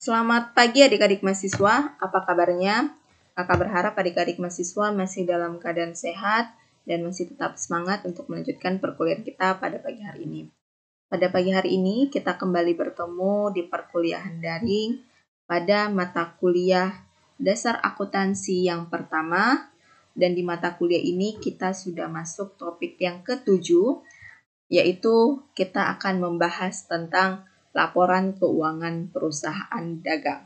Selamat pagi adik-adik mahasiswa, apa kabarnya? Kakak berharap adik-adik mahasiswa masih dalam keadaan sehat dan masih tetap semangat untuk melanjutkan perkuliahan kita pada pagi hari ini. Pada pagi hari ini kita kembali bertemu di perkuliahan daring pada mata kuliah dasar akuntansi yang pertama, dan di mata kuliah ini kita sudah masuk topik yang ke-7, yaitu kita akan membahas tentang laporan keuangan perusahaan dagang.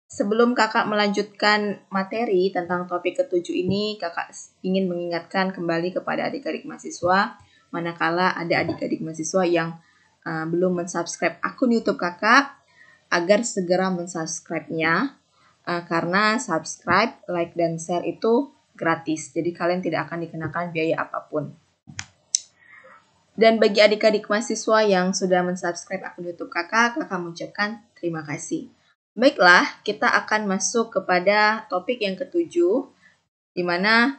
Sebelum kakak melanjutkan materi tentang topik ke-7 ini, kakak ingin mengingatkan kembali kepada adik-adik mahasiswa, manakala ada adik-adik mahasiswa yang belum mensubscribe akun YouTube kakak, agar segera mensubscribe-nya, karena subscribe, like, dan share itu gratis. Jadi kalian tidak akan dikenakan biaya apapun. Dan bagi adik-adik mahasiswa yang sudah mensubscribe akun YouTube kakak mengucapkan terima kasih. Baiklah, kita akan masuk kepada topik yang ke-7, di mana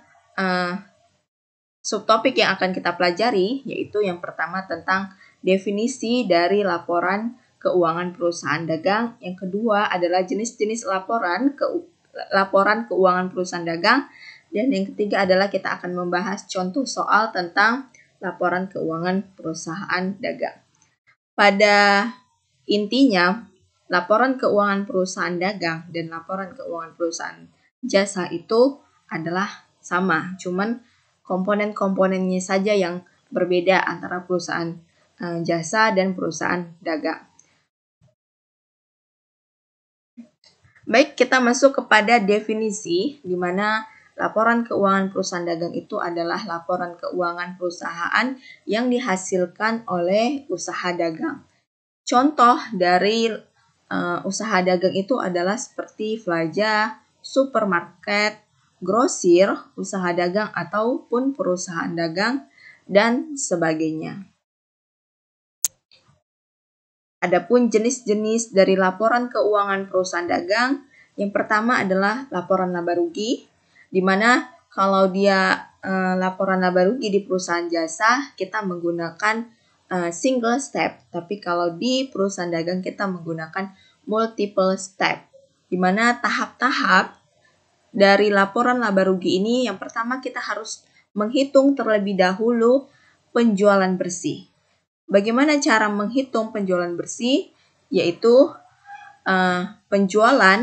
subtopik yang akan kita pelajari, yaitu yang pertama tentang definisi dari laporan keuangan perusahaan dagang. Yang kedua adalah jenis-jenis laporan keuangan perusahaan dagang. Dan yang ketiga adalah kita akan membahas contoh soal tentang laporan keuangan perusahaan dagang. Pada intinya, laporan keuangan perusahaan dagang dan laporan keuangan perusahaan jasa itu adalah sama, cuman komponen-komponennya saja yang berbeda antara perusahaan jasa dan perusahaan dagang. Baik, kita masuk kepada definisi, di mana laporan keuangan perusahaan dagang itu adalah laporan keuangan perusahaan yang dihasilkan oleh usaha dagang. Contoh dari usaha dagang itu adalah seperti plaza, supermarket, grosir, usaha dagang ataupun perusahaan dagang, dan sebagainya. Adapun jenis-jenis dari laporan keuangan perusahaan dagang, yang pertama adalah laporan laba rugi, di mana kalau dia laporan laba rugi di perusahaan jasa, kita menggunakan single step, tapi kalau di perusahaan dagang kita menggunakan multiple step, di mana tahap-tahap dari laporan laba rugi ini, yang pertama kita harus menghitung terlebih dahulu penjualan bersih. Bagaimana cara menghitung penjualan bersih? Yaitu penjualan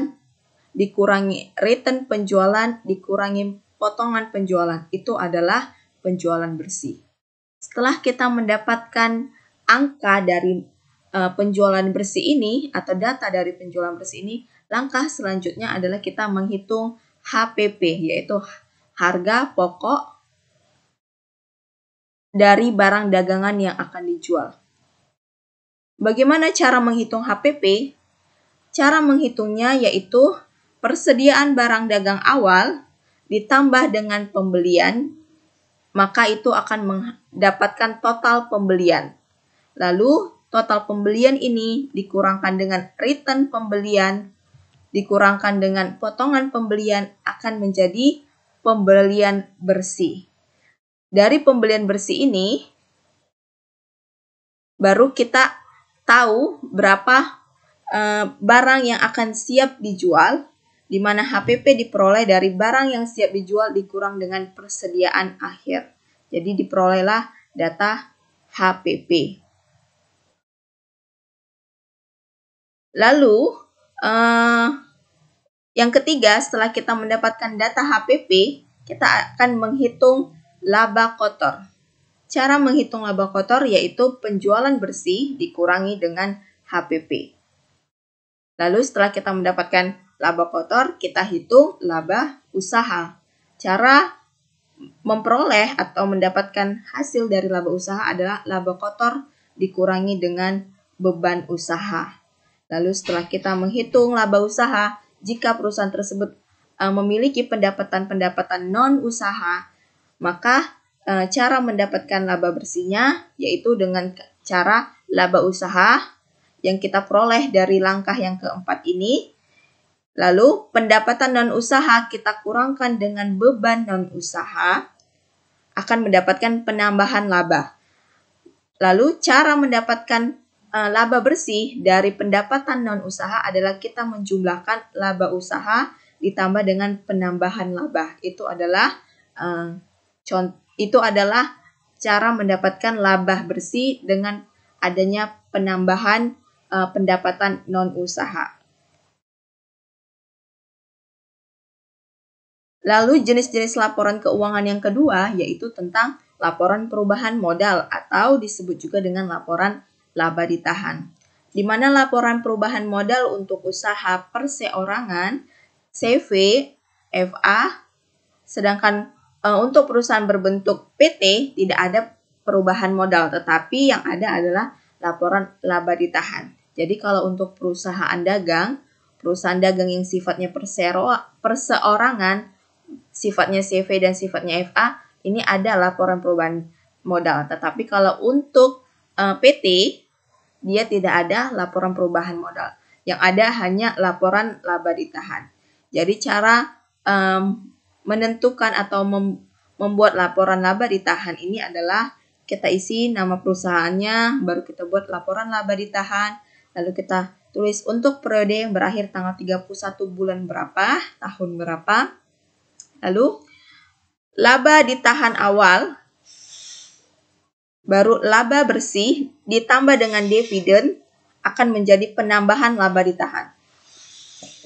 dikurangi return penjualan dikurangi potongan penjualan, itu adalah penjualan bersih. Setelah kita mendapatkan angka dari penjualan bersih ini atau data dari penjualan bersih ini, langkah selanjutnya adalah kita menghitung HPP, yaitu harga pokok dari barang dagangan yang akan dijual. Bagaimana cara menghitung HPP? Cara menghitungnya yaitu persediaan barang dagang awal ditambah dengan pembelian, maka itu akan mendapatkan total pembelian. Lalu total pembelian ini dikurangkan dengan return pembelian, dikurangkan dengan potongan pembelian, akan menjadi pembelian bersih. Dari pembelian bersih ini, baru kita tahu berapa barang yang akan siap dijual, di mana HPP diperoleh dari barang yang siap dijual dikurang dengan persediaan akhir. Jadi diperolehlah data HPP. Lalu yang ketiga, setelah kita mendapatkan data HPP, kita akan menghitung laba kotor. Cara menghitung laba kotor yaitu penjualan bersih dikurangi dengan HPP. Lalu setelah kita mendapatkan laba kotor, kita hitung laba usaha. Cara memperoleh atau mendapatkan hasil dari laba usaha adalah laba kotor dikurangi dengan beban usaha. Lalu setelah kita menghitung laba usaha, jika perusahaan tersebut memiliki pendapatan non-usaha, maka cara mendapatkan laba bersihnya yaitu dengan cara laba usaha yang kita peroleh dari langkah yang keempat ini. Lalu pendapatan non-usaha kita kurangkan dengan beban non-usaha, akan mendapatkan penambahan laba. Lalu cara mendapatkan laba bersih dari pendapatan non-usaha adalah kita menjumlahkan laba usaha ditambah dengan penambahan laba. Itu adalah cara mendapatkan laba bersih dengan adanya penambahan pendapatan non-usaha. Lalu jenis-jenis laporan keuangan yang kedua yaitu tentang laporan perubahan modal atau disebut juga dengan laporan laba ditahan. Di mana laporan perubahan modal untuk usaha perseorangan, CV, FA, sedangkan untuk perusahaan berbentuk PT tidak ada perubahan modal, tetapi yang ada adalah laporan laba ditahan. Jadi kalau untuk perusahaan dagang yang sifatnya perseorangan, sifatnya CV dan sifatnya FA, ini ada laporan perubahan modal. Tetapi kalau untuk PT, dia tidak ada laporan perubahan modal. Yang ada hanya laporan laba ditahan. Jadi cara menentukan atau membuat laporan laba ditahan ini adalah kita isi nama perusahaannya, baru kita buat laporan laba ditahan, lalu kita tulis untuk periode yang berakhir tanggal 31 bulan berapa, tahun berapa. Lalu laba ditahan awal, baru laba bersih ditambah dengan dividen akan menjadi penambahan laba ditahan.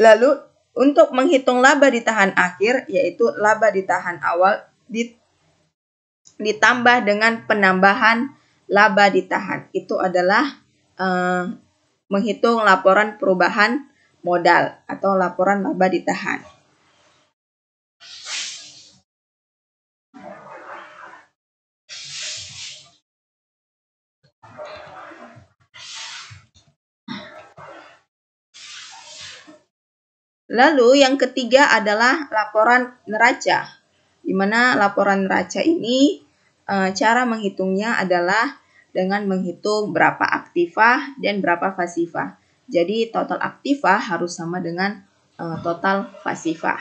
Lalu untuk menghitung laba ditahan akhir, yaitu laba ditahan awal ditambah dengan penambahan laba ditahan. Itu adalah menghitung laporan perubahan modal atau laporan laba ditahan. Lalu yang ketiga adalah laporan neraca, di mana laporan neraca ini cara menghitungnya adalah dengan menghitung berapa aktiva dan berapa pasiva. Jadi total aktiva harus sama dengan total pasiva.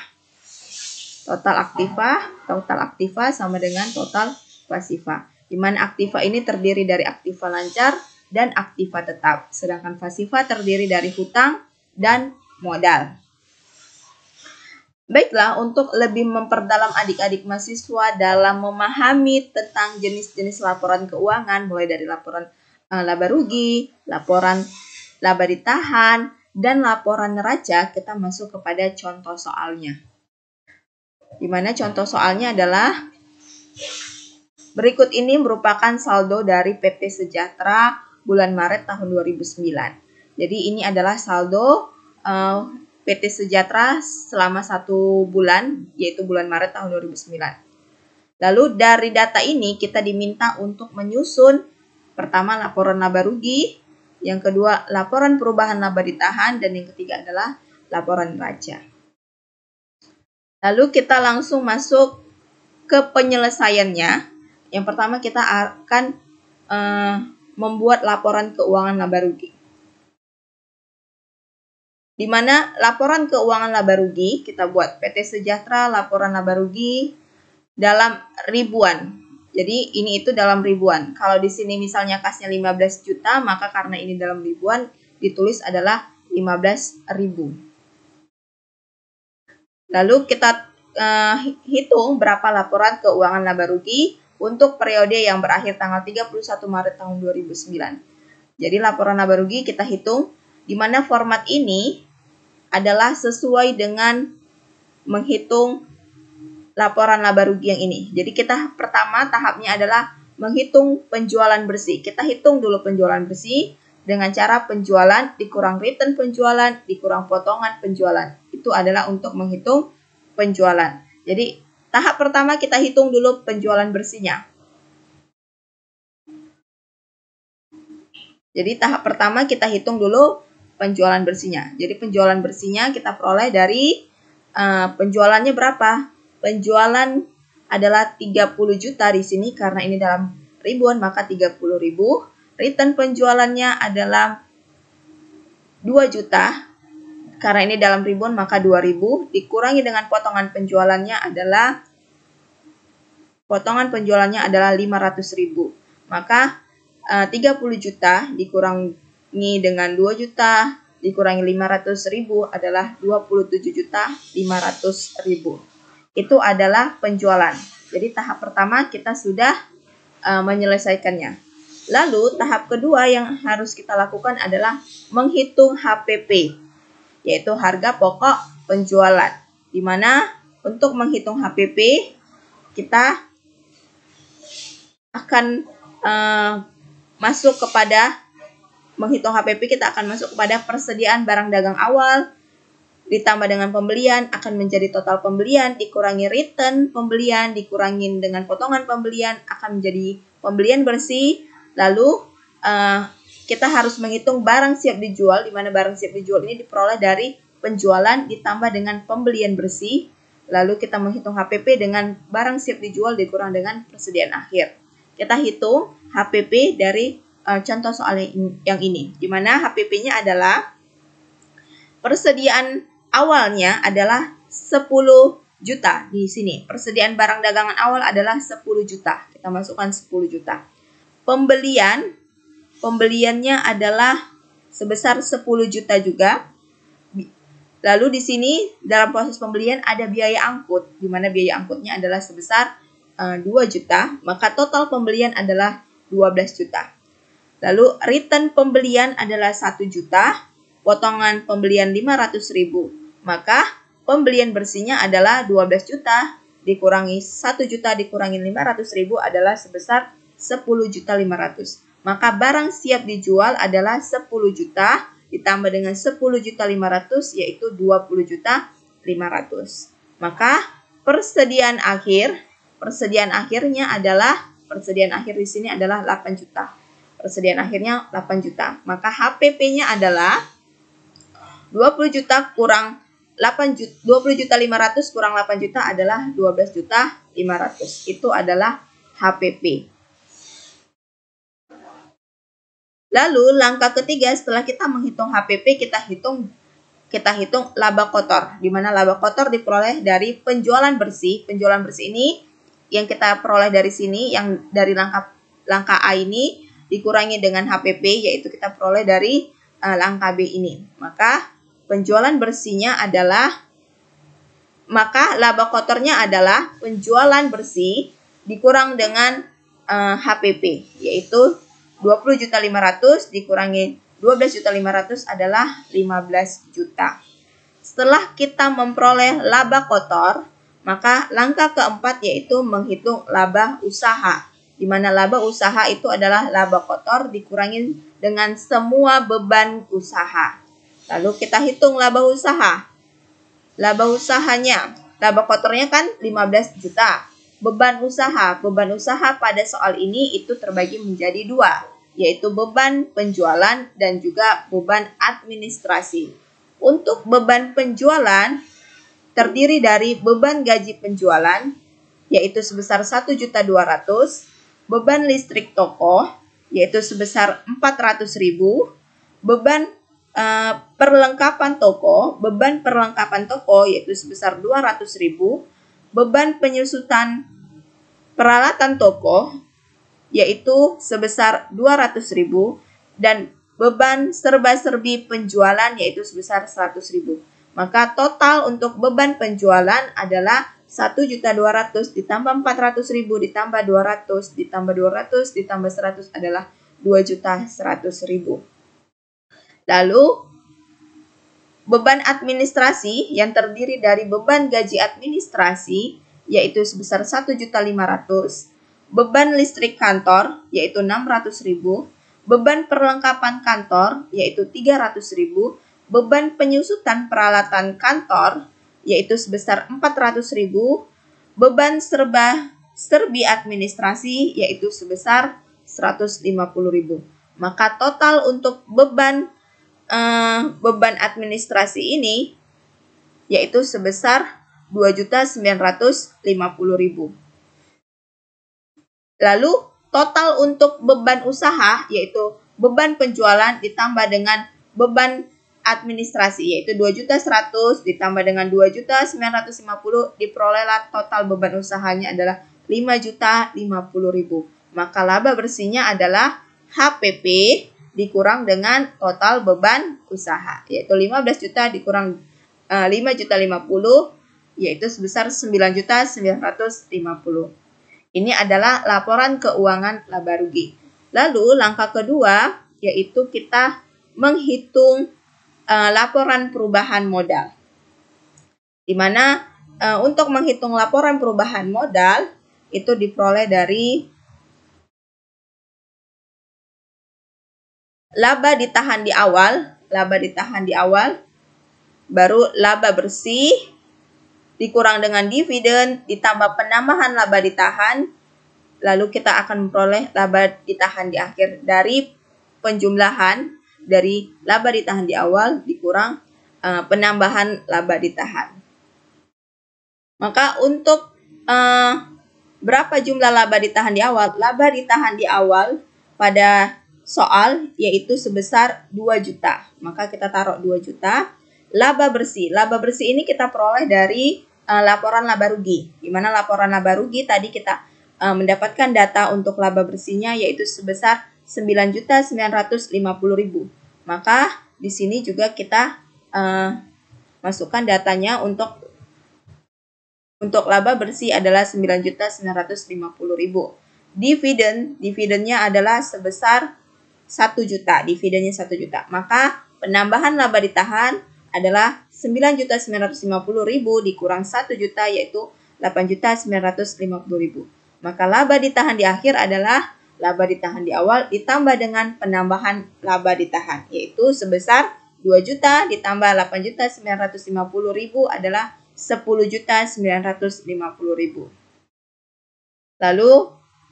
Total aktiva sama dengan total pasiva. Di mana aktiva ini terdiri dari aktiva lancar dan aktiva tetap, sedangkan pasiva terdiri dari hutang dan modal. Baiklah, untuk lebih memperdalam adik-adik mahasiswa dalam memahami tentang jenis-jenis laporan keuangan, mulai dari laporan laba rugi, laporan laba ditahan, dan laporan neraca, kita masuk kepada contoh soalnya. Di mana contoh soalnya adalah berikut ini merupakan saldo dari PT Sejahtera bulan Maret tahun 2009. Jadi ini adalah saldo PT Sejahtera selama 1 bulan, yaitu bulan Maret tahun 2009. Lalu dari data ini kita diminta untuk menyusun pertama laporan laba rugi, yang kedua laporan perubahan laba ditahan, dan yang ketiga adalah laporan neraca. Lalu kita langsung masuk ke penyelesaiannya. Yang pertama kita akan membuat laporan keuangan laba rugi. Di mana laporan keuangan laba rugi kita buat PT Sejahtera laporan laba rugi dalam ribuan. Jadi ini itu dalam ribuan. Kalau di sini misalnya kasnya 15 juta, maka karena ini dalam ribuan ditulis adalah 15.000. Lalu kita hitung berapa laporan keuangan laba rugi untuk periode yang berakhir tanggal 31 Maret tahun 2009. Jadi laporan laba rugi kita hitung, di mana format ini adalah sesuai dengan menghitung laporan laba rugi yang ini. Jadi kita pertama tahapnya adalah menghitung penjualan bersih. Kita hitung dulu penjualan bersih dengan cara penjualan dikurang return penjualan dikurang potongan penjualan. Itu adalah untuk menghitung penjualan. Jadi tahap pertama kita hitung dulu penjualan bersihnya. Jadi tahap pertama kita hitung dulu penjualan bersihnya. Jadi penjualan bersihnya kita peroleh dari penjualannya berapa? Penjualan adalah 30 juta di sini karena ini dalam ribuan maka 30.000. Return penjualannya adalah 2 juta. Karena ini dalam ribuan maka 2.000 dikurangi dengan potongan penjualannya adalah 500.000. Maka 30 juta dikurang dikurangi dengan 2 juta dikurangi 500.000 adalah 27.500.000. Itu adalah penjualan. Jadi tahap pertama kita sudah menyelesaikannya. Lalu tahap kedua yang harus kita lakukan adalah menghitung HPP, yaitu harga pokok penjualan. Di mana untuk menghitung HPP kita akan masuk kepada menghitung HPP, kita akan masuk kepada persediaan barang dagang awal ditambah dengan pembelian akan menjadi total pembelian, dikurangi return pembelian, dikurangi dengan potongan pembelian akan menjadi pembelian bersih. Lalu kita harus menghitung barang siap dijual, di mana barang siap dijual ini diperoleh dari penjualan ditambah dengan pembelian bersih. Lalu kita menghitung HPP dengan barang siap dijual dikurang dengan persediaan akhir. Kita hitung HPP dari contoh soal yang ini, di mana HPP-nya adalah persediaan awalnya adalah 10 juta di sini. Persediaan barang dagangan awal adalah 10 juta. Kita masukkan 10 juta. Pembeliannya adalah sebesar 10 juta juga. Lalu di sini dalam proses pembelian ada biaya angkut, di mana biaya angkutnya adalah sebesar 2 juta, maka total pembelian adalah 12 juta. Lalu return pembelian adalah 1 juta, potongan pembelian 500.000, maka pembelian bersihnya adalah 12 juta dikurangi 1 juta dikurangi 500.000 adalah sebesar 10.500.000. Maka barang siap dijual adalah 10 juta ditambah dengan 10.500.000 yaitu 20.500.000. Maka persediaan akhirnya adalah persediaan akhir di sini adalah 8 juta. Persediaan akhirnya 8 juta. Maka HPP-nya adalah 20 juta kurang 20.500.000 kurang 8 juta adalah 12.500.000. Itu adalah HPP. Lalu langkah ketiga setelah kita menghitung HPP, kita hitung laba kotor, di mana laba kotor diperoleh dari penjualan bersih. Penjualan bersih ini yang kita peroleh dari sini, yang dari langkah A ini dikurangi dengan HPP, yaitu kita peroleh dari langkah B ini. Maka penjualan bersihnya adalah, maka laba kotornya adalah penjualan bersih dikurang dengan HPP, yaitu 20.500.000 dikurangi 12.500.000 adalah 15 juta. Setelah kita memperoleh laba kotor, maka langkah keempat yaitu menghitung laba usaha. Di mana laba usaha itu adalah laba kotor dikurangi dengan semua beban usaha. Lalu kita hitung laba usaha. Laba usahanya, laba kotornya kan 15 juta. Beban usaha pada soal ini itu terbagi menjadi dua, yaitu beban penjualan dan juga beban administrasi. Untuk beban penjualan terdiri dari beban gaji penjualan, yaitu sebesar 1.200.000, beban listrik toko, yaitu sebesar 400.000, beban perlengkapan toko, yaitu sebesar 200.000, beban penyusutan peralatan toko yaitu sebesar 200.000 dan beban serba-serbi penjualan yaitu sebesar 100.000. Maka total untuk beban penjualan adalah 1.200.000 ditambah 400.000 ditambah 200 ditambah 200 ditambah 100 adalah 2.100.000. Lalu beban administrasi yang terdiri dari beban gaji administrasi yaitu sebesar 1.500.000, beban listrik kantor yaitu 600.000, beban perlengkapan kantor yaitu 300.000, beban penyusutan peralatan kantor yaitu sebesar 400.000, beban serba-serbi administrasi yaitu sebesar 150.000. Maka total untuk beban administrasi ini yaitu sebesar 2.950.000. Lalu total untuk beban usaha yaitu beban penjualan ditambah dengan beban administrasi yaitu 2.100.000 ditambah dengan 2.950.000 diperolehlah total beban usahanya adalah 5.050.000. Maka laba bersihnya adalah HPP dikurang dengan total beban usaha, yaitu 15 juta dikurang 5.050, yaitu sebesar 9.950. Ini adalah laporan keuangan laba rugi. Lalu langkah kedua yaitu kita menghitung laporan perubahan modal. Di mana untuk menghitung laporan perubahan modal itu diperoleh dari laba ditahan di awal, baru laba bersih dikurang dengan dividen ditambah penambahan laba ditahan, lalu kita akan memperoleh laba ditahan di akhir dari penjumlahan dari laba ditahan di awal dikurang penambahan laba ditahan. Maka untuk berapa jumlah laba ditahan di awal? Laba ditahan di awal pada soal yaitu sebesar 2 juta. Maka kita taruh 2 juta. Laba bersih ini kita peroleh dari laporan laba rugi. Di mana laporan laba rugi tadi kita mendapatkan data untuk laba bersihnya yaitu sebesar 9.950.000. Maka di sini juga kita masukkan datanya untuk laba bersih adalah 9.950.000. Dividennya adalah sebesar 1 juta. Dividennya 1 juta. Maka penambahan laba ditahan adalah 9.950.000 dikurang 1 juta yaitu 8.950.000. Maka laba ditahan di akhir adalah laba ditahan di awal ditambah dengan penambahan laba ditahan yaitu sebesar 2 juta ditambah 8.950.000 adalah 10.950.000. Lalu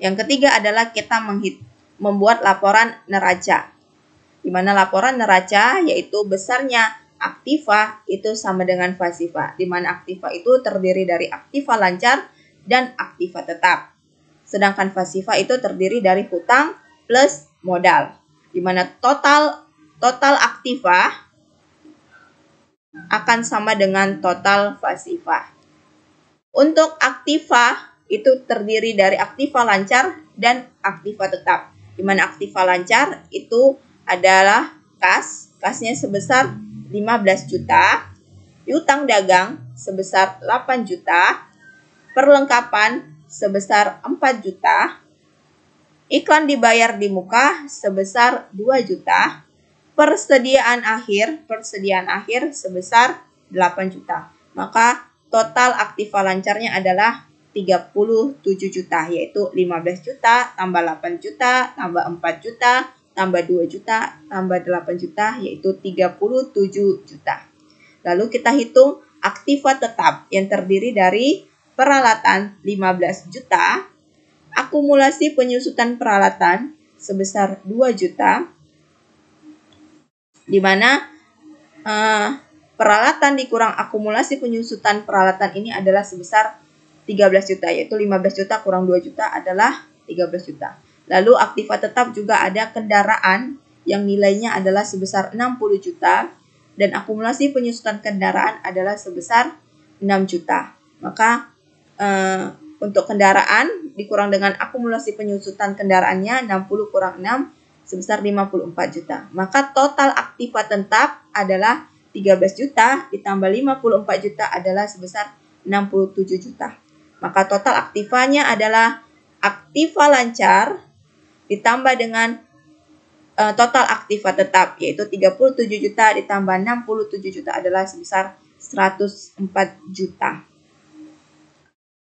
yang ketiga adalah kita membuat laporan neraca. Di mana laporan neraca yaitu besarnya aktiva itu sama dengan pasiva. Di mana aktiva itu terdiri dari aktiva lancar dan aktiva tetap. Sedangkan pasiva itu terdiri dari hutang plus modal. Di mana total aktiva akan sama dengan total pasiva. Untuk aktiva itu terdiri dari aktiva lancar dan aktiva tetap. Di mana aktiva lancar itu adalah kasnya sebesar 15 juta, piutang dagang sebesar 8 juta, perlengkapan sebesar 4 juta, iklan dibayar di muka sebesar 2 juta, persediaan akhir sebesar 8 juta. Maka total aktiva lancarnya adalah 37 juta, yaitu 15 juta, tambah 8 juta, tambah 4 juta, tambah 2 juta, tambah 8 juta, yaitu 37 juta. Lalu kita hitung aktiva tetap yang terdiri dari peralatan 15 juta, akumulasi penyusutan peralatan sebesar 2 juta, di mana peralatan dikurang akumulasi penyusutan peralatan ini adalah sebesar 13 juta, yaitu 15 juta kurang 2 juta adalah 13 juta. Lalu aktiva tetap juga ada kendaraan yang nilainya adalah sebesar 60 juta dan akumulasi penyusutan kendaraan adalah sebesar 6 juta. Maka untuk kendaraan dikurang dengan akumulasi penyusutan kendaraannya 60 kurang 6 sebesar 54 juta. Maka total aktiva tetap adalah 13 juta ditambah 54 juta adalah sebesar 67 juta. Maka total aktivanya adalah aktiva lancar ditambah dengan total aktiva tetap yaitu 37 juta ditambah 67 juta adalah sebesar 104 juta.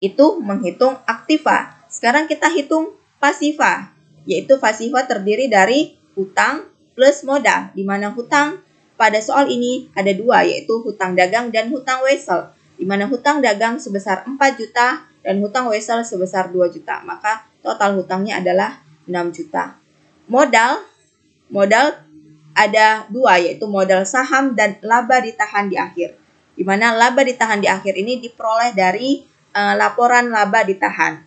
Itu menghitung aktiva. Sekarang kita hitung pasiva. Yaitu pasiva terdiri dari hutang plus modal. Di mana hutang pada soal ini ada dua, yaitu hutang dagang dan hutang wesel. Di mana hutang dagang sebesar 4 juta dan hutang wesel sebesar 2 juta. Maka total hutangnya adalah 6 juta. Modal ada dua, yaitu modal saham dan laba ditahan di akhir. Di mana laba ditahan di akhir ini diperoleh dari laporan laba ditahan.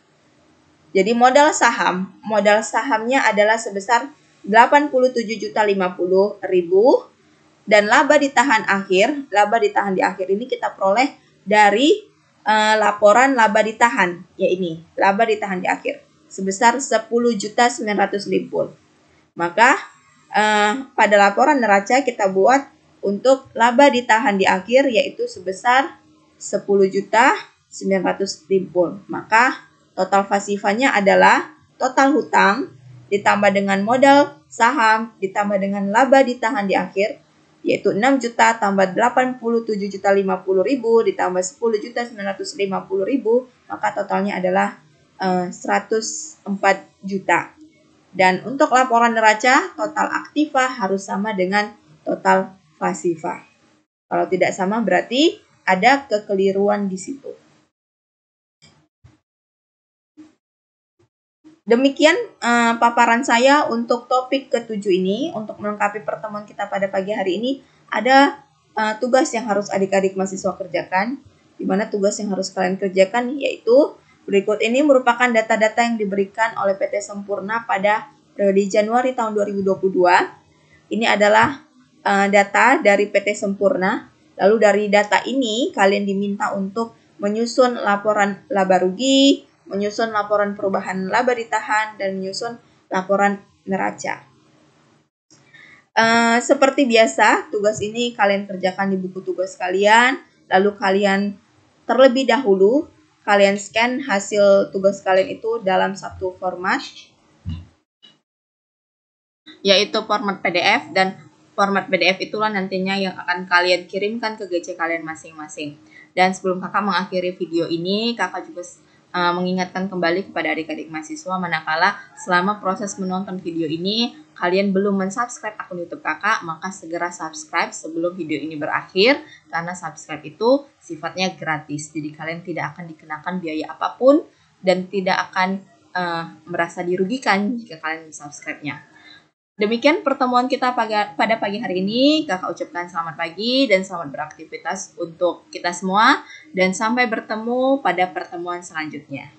Jadi modal sahamnya adalah sebesar 87.050.000 dan laba ditahan di akhir ini kita peroleh dari laporan laba ditahan, yaitu laba ditahan di akhir sebesar 10.900.000. Maka pada laporan neraca kita buat untuk laba ditahan di akhir yaitu sebesar 10.900.000. Maka total pasifanya adalah total hutang ditambah dengan modal saham ditambah dengan laba ditahan di akhir yaitu 6 juta tambah 87.050.000 ditambah 10.950.000, maka totalnya adalah 104 juta. Dan untuk laporan neraca, total aktiva harus sama dengan total pasiva. Kalau tidak sama berarti ada kekeliruan di situ. Demikian paparan saya untuk topik ke-7 ini. Untuk melengkapi pertemuan kita pada pagi hari ini, ada tugas yang harus adik-adik mahasiswa kerjakan. Di mana tugas yang harus kalian kerjakan yaitu berikut ini merupakan data-data yang diberikan oleh PT Sempurna pada periode Januari tahun 2022. Ini adalah data dari PT Sempurna. Lalu dari data ini kalian diminta untuk menyusun laporan laba rugi, menyusun laporan perubahan laba ditahan, dan menyusun laporan neraca. Seperti biasa, tugas ini kalian kerjakan di buku tugas kalian, lalu kalian terlebih dahulu, kalian scan hasil tugas kalian itu dalam satu format, yaitu format PDF, dan format PDF itulah nantinya yang akan kalian kirimkan ke GC kalian masing-masing. Dan sebelum kakak mengakhiri video ini, kakak juga mengingatkan kembali kepada adik-adik mahasiswa manakala selama proses menonton video ini kalian belum mensubscribe akun YouTube kakak, maka segera subscribe sebelum video ini berakhir karena subscribe itu sifatnya gratis. Jadi kalian tidak akan dikenakan biaya apapun dan tidak akan merasa dirugikan jika kalian subscribe-nya. Demikian pertemuan kita pada pagi hari ini. Kakak ucapkan selamat pagi dan selamat beraktivitas untuk kita semua. Dan sampai bertemu pada pertemuan selanjutnya.